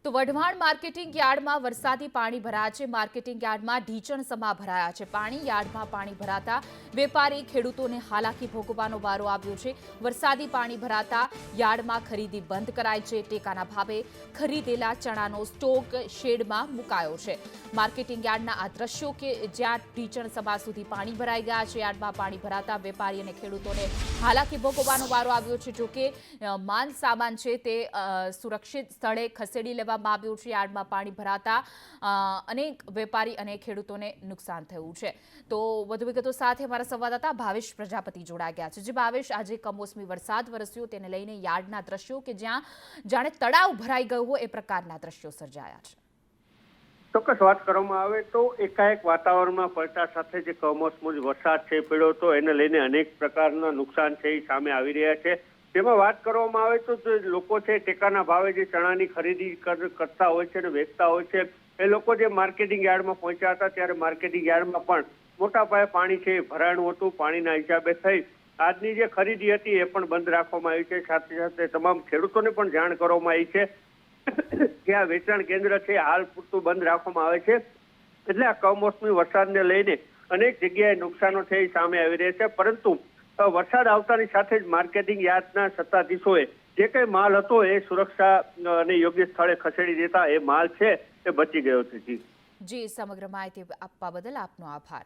તો વઢવાણ માર્કેટિંગ યાર્ડમાં વરસાદી પાણી ભરાયા છે। માર્કેટિંગ યાર્ડમાં ઢીચણ સમા ભરાયા છે। યાર્ડમાં પાણી ભરાતા વેપારી ખેડૂતોને હાલાકી ભોગવવાનો વારો આવ્યો છે। વરસાદી પાણી ભરાતા યાર્ડમાં ખરીદી બંધ કરાઈ છે। ટેકાના ભાવે ખરીદેલા ચણાનો સ્ટોક શેડમાં મુકાયો છે। માર્કેટિંગ યાર્ડના આ દ્રશ્યો કે જ્યાં ઢીચણ સમા સુધી પાણી ભરાઈ ગયા છે। યાર્ડમાં પાણી ભરાતા વેપારી અને ખેડૂતોને હાલાકી ભોગવવાનો વારો આવ્યો છે। જોકે માલ સામાન છે તે સુરક્ષિત સ્થળે ખસેડી લેવા યાર્ડમાં પાણી ભરાતા અનેક વેપારી અને ખેડૂતોને નુકસાન થયું છે। તો વધુ વિગતો સાથે અમારા સંવાદદાતા ભાવેશ પ્રજાપતિ જોડાઈ ગયા છે। જે ભાવેશ, આજે કમોસમી વરસાદ વરસ્યો તેને લઈને યાર્ડના દ્રશ્યો કે જ્યાં જાણે તળાવ ભરાઈ ગયું હોય એ પ્રકારના દ્રશ્યો સર્જાયા છે। ચોક્કસ વાત કરવામાં આવે તો એકાએક વાતાવરણમાં પલટા સાથે જે કમોસમી વરસાદ છે પડ્યો તો એને લઈને અનેક પ્રકારના નુકસાન છે એ સામે આવી રહ્યા છે। તેમાં વાત કરવામાં આવે તો જે લોકો છે ટેકાના ભાવે જે ચણાની ખરીદી કરતા હોય છે અને વેચતા હોય છે એ લોકો જે માર્કેટિંગ યાર્ડમાં પહોંચ્યા હતા ત્યારે માર્કેટિંગ યાર્ડમાં પણ મોટા પાયે પાણી છે એ ભરાણું હતું। પાણીના હિસાબે થઈ આજની જે ખરીદી હતી એ પણ બંધ રાખવામાં આવી છે। સાથે સાથે તમામ ખેડૂતોને પણ જાણ કરવામાં આવી છે કે આ વેચાણ કેન્દ્ર છે હાલ પૂરતું બંધ રાખવામાં આવે છે। એટલે આ કમોસમી વરસાદને લઈને અનેક જગ્યાએ નુકસાનો છે એ સામે આવી રહ્યા છે। પરંતુ વરસાદ આવતાની સાથે જ માર્કેટિંગ યાર્ડના સત્તાધીશોએ જે કઈ માલ હતો એ સુરક્ષા અને યોગ્ય સ્થળે ખસેડી દેતા એ માલ છે એ બચી ગયો છે। જી, સમગ્ર માહિતી આપવા બદલ આપનો આભાર।